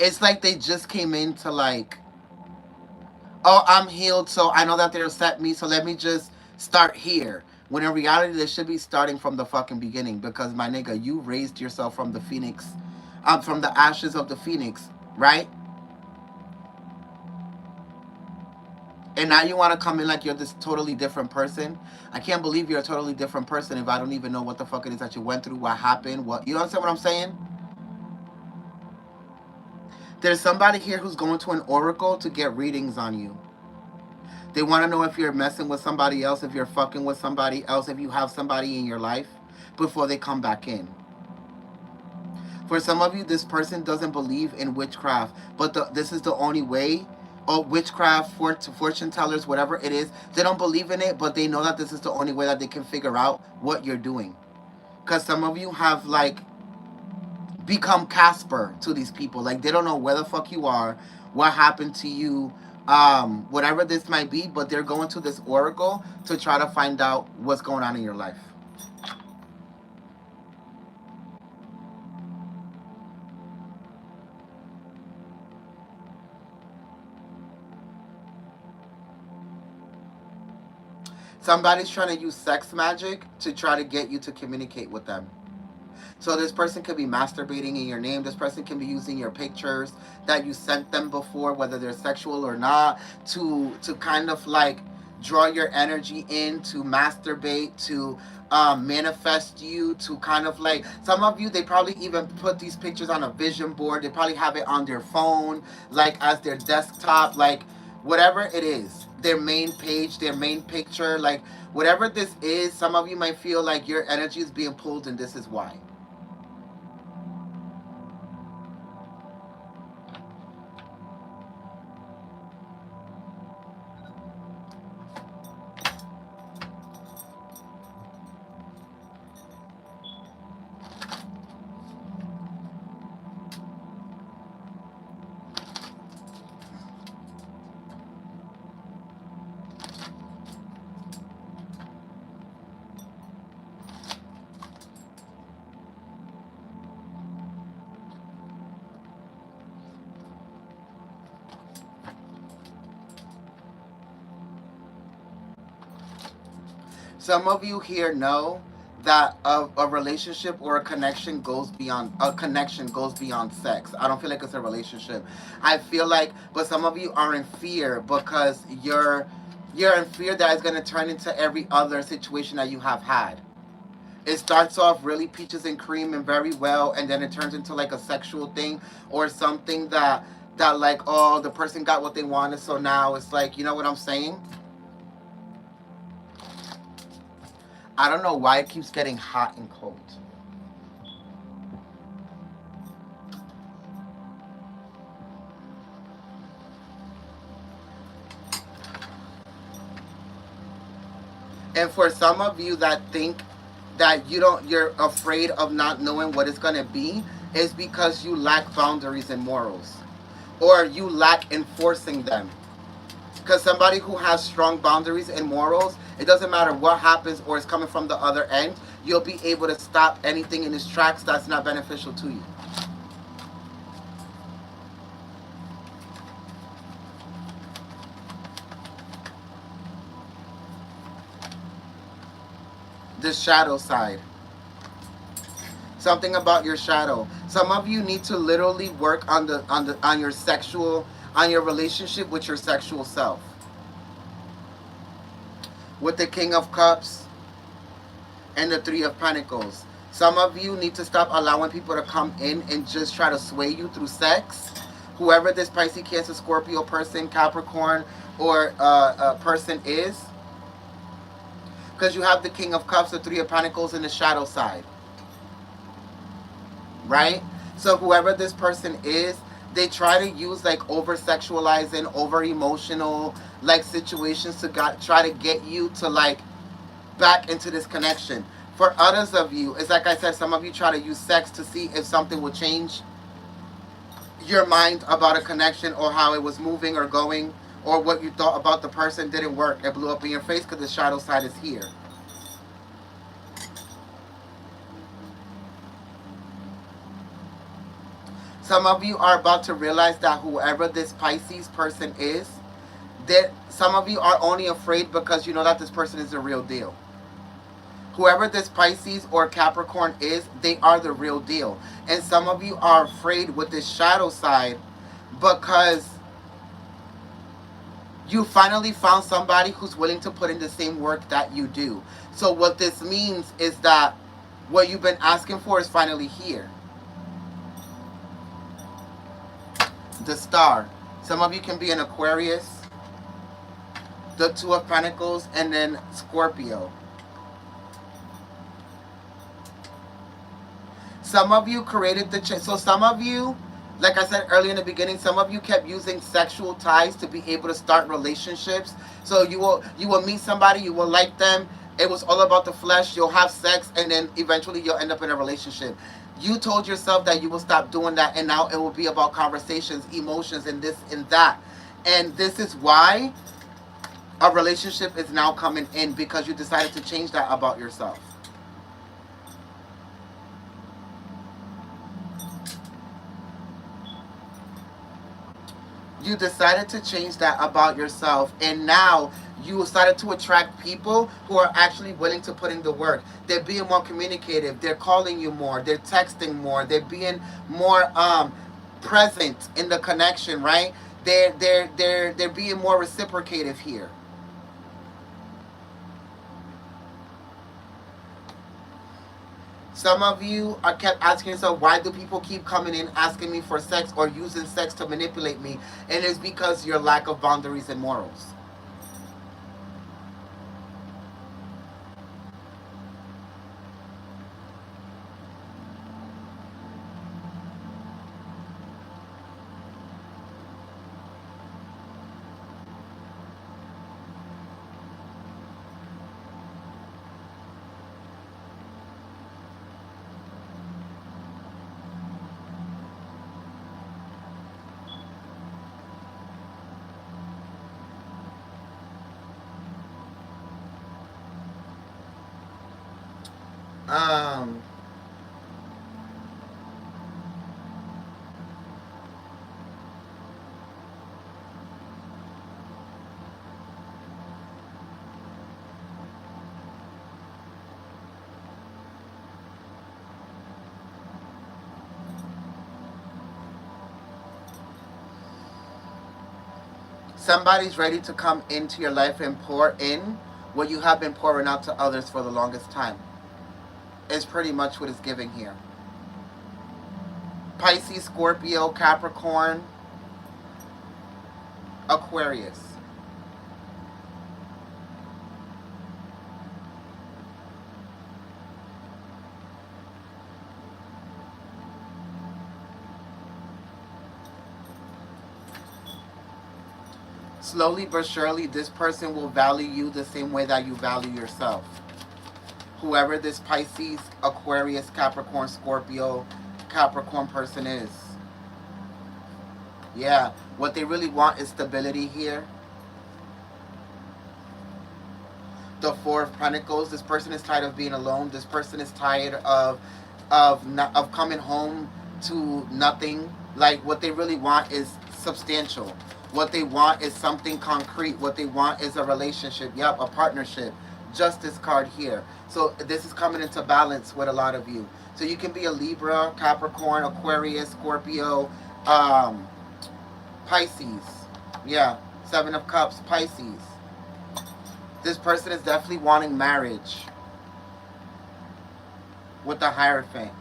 It's like they just came in to like, oh, I'm healed, so I know that they'll accept me, so let me just start here. When in reality, they should be starting from the fucking beginning, because my nigga, you raised yourself from the phoenix, from the ashes of the phoenix, right? And now you want to come in like you're this totally different person. I can't believe you're a totally different person if I don't even know what the fuck it is that you went through, what happened, what, you understand what I'm saying? There's somebody here who's going to an oracle to get readings on you. They want to know if you're messing with somebody else, if you're fucking with somebody else, if you have somebody in your life before they come back in. For some of you, this person doesn't believe in witchcraft, but this is the only way. Or witchcraft, fortune tellers, whatever it is, they don't believe in it, but they know that this is the only way that they can figure out what you're doing. Because some of you have like become Casper to these people. Like they don't know where the fuck you are, what happened to you, whatever this might be, but they're going to this oracle to try to find out what's going on in your life. Somebody's trying to use sex magic to try to get you to communicate with them. So this person could be masturbating in your name. This person can be using your pictures that you sent them before, whether they're sexual or not, to kind of like draw your energy in, to masturbate, to manifest you, to kind of like some of you, they probably even put these pictures on a vision board. They probably have it on their phone, like as their desktop, like whatever it is, their main page, their main picture, like whatever this is. Some of you might feel like your energy is being pulled, and this is why. Some of you here know that a relationship or a connection goes beyond sex. I don't feel like it's a relationship. I feel like, but some of you are in fear because you're in fear that it's going to turn into every other situation that you have had. It starts off really peaches and cream and very well, and then it turns into like a sexual thing or something that like, oh, the person got what they wanted, so now it's like, you know what I'm saying? I don't know why it keeps getting hot and cold. And for some of you that think that you're afraid of not knowing what it's going to be, is because you lack boundaries and morals, or you lack enforcing them. Because somebody who has strong boundaries and morals, it doesn't matter what happens or is coming from the other end, you'll be able to stop anything in its tracks that's not beneficial to you. The shadow side. Something about your shadow. Some of you need to literally work on your sexual, on your relationship with your sexual self. With the King of Cups and the Three of Pentacles. Some of you need to stop allowing people to come in and just try to sway you through sex. Whoever this Pisces, Cancer, Scorpio person, Capricorn, or person is. Because you have the King of Cups, the Three of Pentacles, and the shadow side. Right? So whoever this person is, they try to use like over sexualizing, over emotional like situations to try to get you to like back into this connection. For others of you, it's like I said, some of you try to use sex to see if something will change your mind about a connection or how it was moving or going, or what you thought about the person didn't work. It blew up in your face because the shadow side is here. Some of you are about to realize that whoever this Pisces person is, that some of you are only afraid because you know that this person is the real deal. Whoever this Pisces or Capricorn is, they are the real deal. And some of you are afraid with this shadow side because you finally found somebody who's willing to put in the same work that you do. So what this means is that what you've been asking for is finally here. The Star. Some of you can be an Aquarius, the Two of Pentacles, and then Scorpio. Some of you created the so some of you, like I said earlier in the beginning, some of you kept using sexual ties to be able to start relationships. So you will meet somebody, you will like them. It was all about the flesh. You'll have sex, and then eventually you'll end up in a relationship. You told yourself that you will stop doing that, and now it will be about conversations, emotions, and this and that. And this is why a relationship is now coming in, because you decided to change that about yourself. You decided to change that about yourself, and now you started to attract people who are actually willing to put in the work. They're being more communicative, they're calling you more, they're texting more, they're being more present in the connection, right? They're being more reciprocative here. Some of you are kept asking yourself, why do people keep coming in asking me for sex or using sex to manipulate me? And it's because your lack of boundaries and morals. Um, Somebody's ready to come into your life and pour in what you have been pouring out to others for the longest time. Is pretty much what it's giving here. Pisces, Scorpio, Capricorn, Aquarius. Slowly but surely, this person will value you the same way that you value yourself. Whoever this Pisces, Aquarius, Capricorn, Scorpio, Capricorn person is. Yeah, what they really want is stability here. The Four of Pentacles. This person is tired of being alone. This person is tired of coming home to nothing. Like, what they really want is substantial. What they want is something concrete. What they want is a relationship. Yep, a partnership. Justice card here. So this is coming into balance with a lot of you. So you can be a Libra, Capricorn, Aquarius, Scorpio, um, Pisces. Yeah, Seven of Cups, Pisces. This person is definitely wanting marriage with the Hierophant.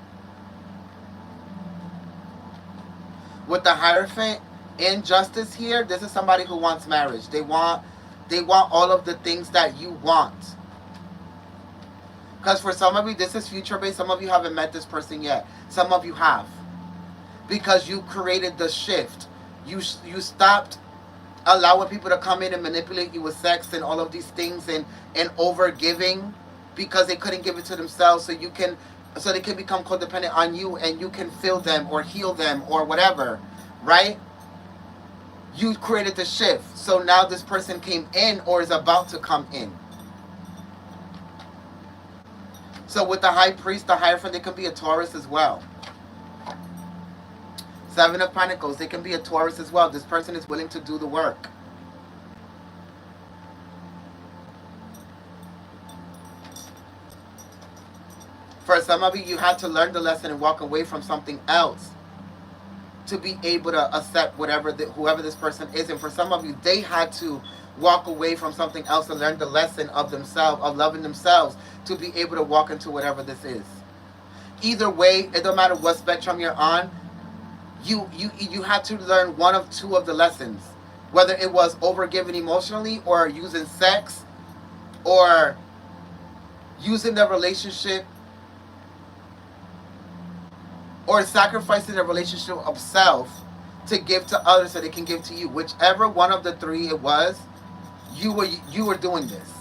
With the Hierophant in Justice here, this is somebody who wants marriage. They want all of the things that you want. Because for some of you, this is future based. Some of you haven't met this person yet. Some of you have. Because you created the shift. You stopped allowing people to come in and manipulate you with sex and all of these things, and over giving, because they couldn't give it to themselves, so they can become codependent on you, and you can fill them or heal them or whatever, right? You created the shift. So now this person came in or is about to come in. So with the High Priest, the Hierophant, they can be a Taurus as well. Seven of Pentacles, they can be a Taurus as well. This person is willing to do the work. For some of you, you had to learn the lesson and walk away from something else to be able to accept whoever this person is. And for some of you, they had to walk away from something else and learn the lesson of themselves, of loving themselves, to be able to walk into whatever this is. Either way, it don't matter what spectrum you're on. You had to learn one of two of the lessons, whether it was overgiving emotionally, or using sex, or using the relationship or sacrificing a relationship of self to give to others so they can give to you. Whichever one of the three it was, you were doing this.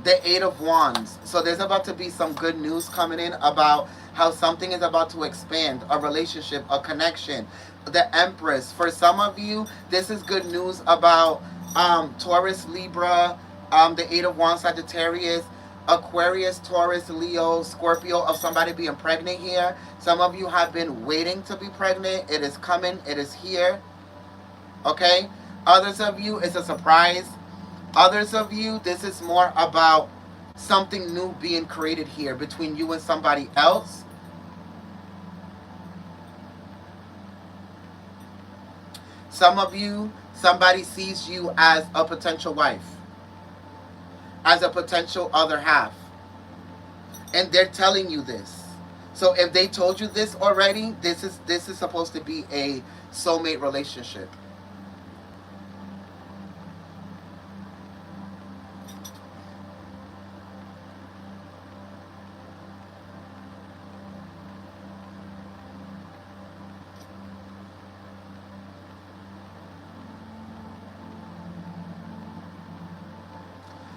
The Eight of Wands. So there's about to be some good news coming in about how something is about to expand, a relationship, a connection. The Empress. For some of you, this is good news about Taurus, Libra, the Eight of Wands, Sagittarius, Aquarius, Taurus, Leo, Scorpio, of somebody being pregnant here. Some of you have been waiting to be pregnant. It is coming. It is here. Okay? Others of you, it's a surprise. Others of you, this is more about something new being created here between you and somebody else. Some of you, somebody sees you as a potential wife, as a potential other half, and they're telling you this. So if they told you this already, this is supposed to be a soulmate relationship.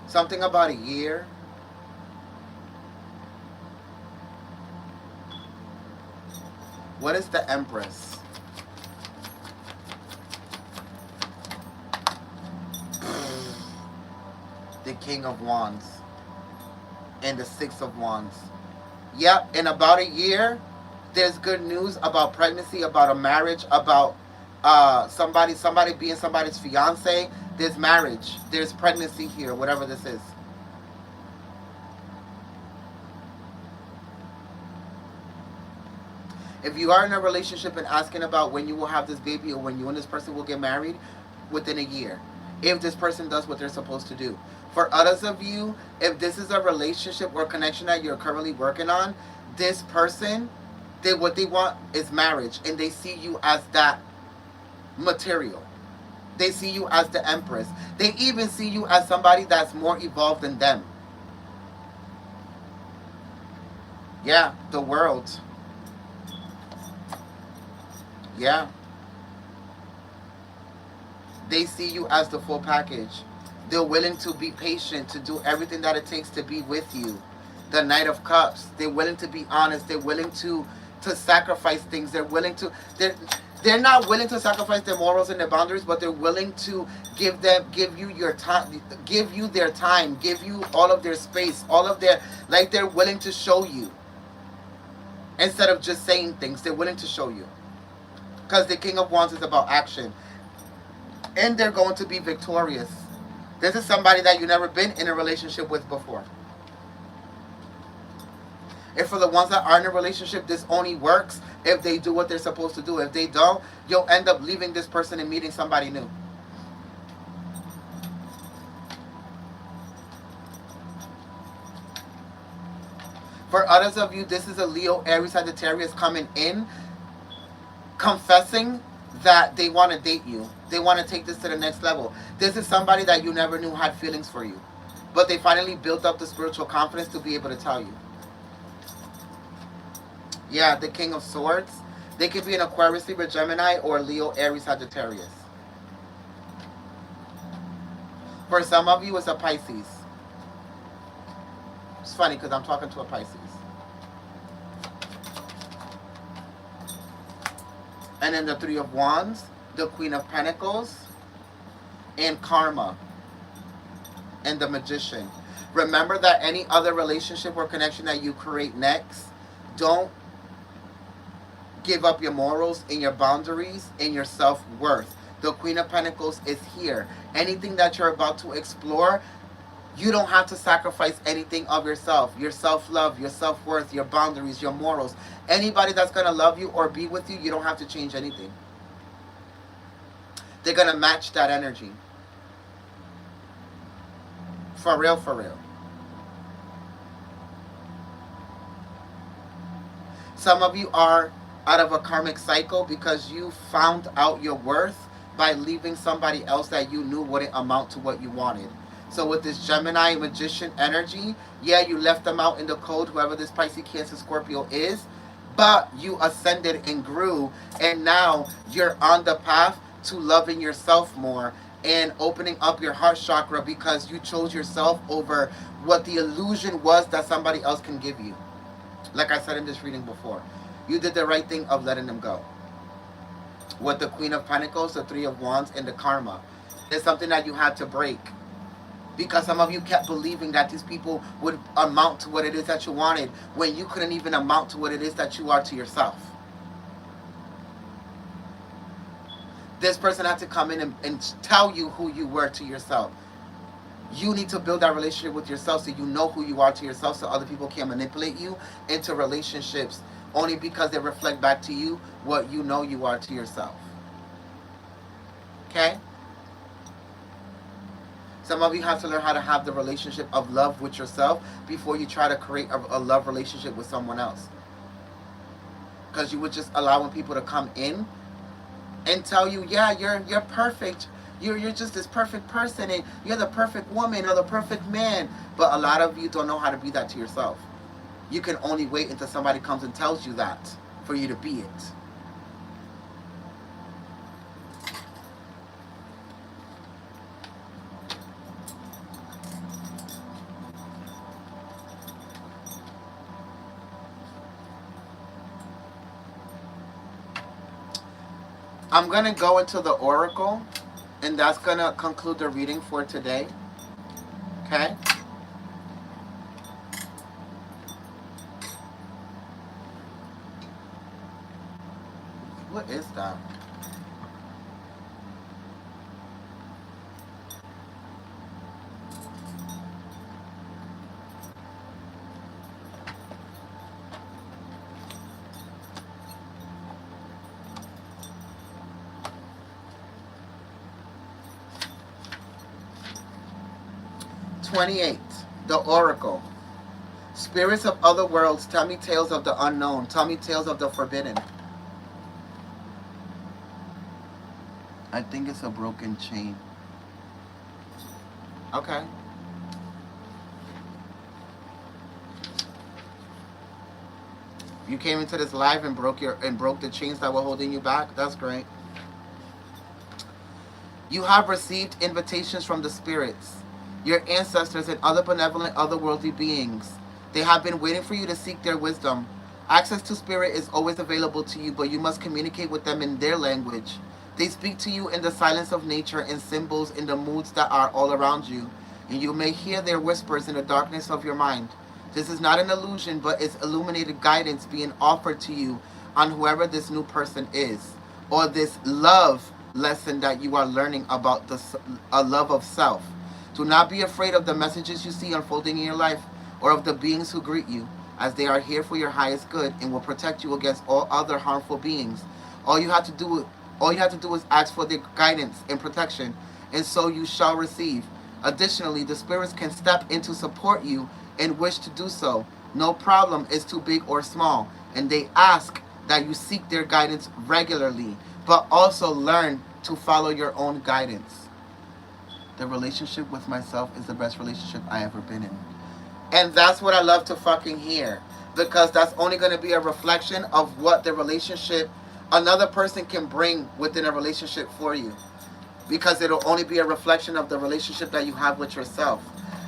Something about a year. What is the Empress? The King of Wands. And the Six of Wands. Yep, in about a year, there's good news about pregnancy, about a marriage, about somebody being somebody's fiance. There's marriage. There's pregnancy here, whatever this is. If you are in a relationship and asking about when you will have this baby or when you and this person will get married, within a year. If this person does what they're supposed to do. For others of you, if this is a relationship or connection that you're currently working on, this person, what they want is marriage, and they see you as that material. They see you as the Empress. They even see you as somebody that's more evolved than them. Yeah, the World. Yeah. They see you as the full package. They're willing to be patient, to do everything that it takes to be with you. The Knight of Cups. They're willing to be honest. They're willing to sacrifice things. They're not willing to sacrifice their morals and their boundaries, but they're willing to give you your time, give you their time, give you all of their space, all of their, like, they're willing to show you. Instead of just saying things, they're willing to show you. Because the King of Wands is about action. And they're going to be victorious. This is somebody that you've never been in a relationship with before. And for the ones that are in a relationship, this only works if they do what they're supposed to do. If they don't, you'll end up leaving this person and meeting somebody new. For others of you, this is a Leo, Aries, Sagittarius coming in, confessing that they want to date you. They want to take this to the next level. This is somebody that you never knew had feelings for you. But they finally built up the spiritual confidence to be able to tell you. Yeah, the King of Swords. They could be an Aquarius, Libra, Gemini, or Leo, Aries, Sagittarius. For some of you, it's a Pisces. It's funny because I'm talking to a Pisces. And then the Three of Wands, the Queen of Pentacles, and Karma, and the Magician. Remember that any other relationship or connection that you create next, don't give up your morals and your boundaries and your self-worth. The Queen of Pentacles is here. Anything that you're about to explore, you don't have to sacrifice anything of yourself. Your self-love, your self-worth, your boundaries, your morals. Anybody that's going to love you or be with you, you don't have to change anything. They're going to match that energy. For real, for real. Some of you are out of a karmic cycle because you found out your worth by leaving somebody else that you knew wouldn't amount to what you wanted. So with this Gemini magician energy, yeah, you left them out in the cold, whoever this Pisces, Cancer, Scorpio is, but you ascended and grew, and now you're on the path to loving yourself more and opening up your heart chakra because you chose yourself over what the illusion was that somebody else can give you. Like I said in this reading before, you did the right thing of letting them go. With the Queen of Pentacles, the Three of Wands, and the Karma, it's something that you had to break because some of you kept believing that these people would amount to what it is that you wanted when you couldn't even amount to what it is that you are to yourself. This person had to come in and tell you who you were to yourself. You need to build that relationship with yourself so you know who you are to yourself so other people can manipulate you into relationships only because they reflect back to you what you know you are to yourself. Okay? Some of you have to learn how to have the relationship of love with yourself before you try to create a love relationship with someone else. Because you would just allowing people to come in and tell you, yeah, you're perfect. You're just this perfect person and you're the perfect woman or the perfect man. But a lot of you don't know how to be that to yourself. You can only wait until somebody comes and tells you that for you to be it. I'm going to go into the Oracle, and that's going to conclude the reading for today. Okay? What is that? '28. The Oracle. Spirits of other worlds, tell me tales of the unknown. Tell me tales of the forbidden. I think it's a broken chain. Okay. You came into this live and broke the chains that were holding you back. That's great. You have received invitations from the spirits, your ancestors, and other benevolent otherworldly beings. They have been waiting for you to seek their wisdom. Access to spirit is always available to you, but you must communicate with them in their language. They speak to you in the silence of nature and symbols in the moods that are all around you, and you may hear their whispers in the darkness of your mind. This is not an illusion, but is illuminated guidance being offered to you on whoever this new person is, or this love lesson that you are learning about a love of self. Do not be afraid of the messages you see unfolding in your life or of the beings who greet you, as they are here for your highest good and will protect you against all other harmful beings. All you have to do is ask for their guidance and protection, and so you shall receive. Additionally, the spirits can step in to support you and wish to do so. No problem is too big or small, and they ask that you seek their guidance regularly, but also learn to follow your own guidance. The relationship with myself is the best relationship I ever been in. And that's what I love to fucking hear. Because that's only going to be a reflection of what the relationship another person can bring within a relationship for you. Because it'll only be a reflection of the relationship that you have with yourself.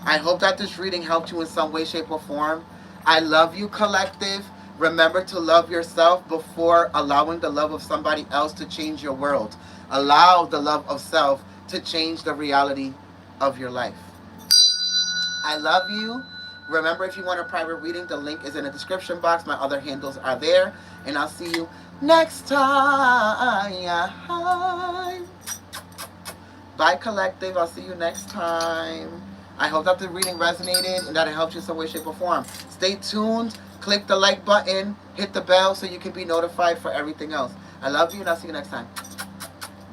I hope that this reading helped you in some way, shape, or form. I love you, collective. Remember to love yourself before allowing the love of somebody else to change your world. Allow the love of self to change the reality of your life. I love you. Remember, if you want a private reading, the link is in the description box. My other handles are there. And I'll see you next time. Bye, collective. I'll see you next time. I hope that the reading resonated and that it helped you in some way, shape, or form. Stay tuned. Click the like button. Hit the bell so you can be notified for everything else. I love you, and I'll see you next time.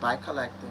Bye, collective.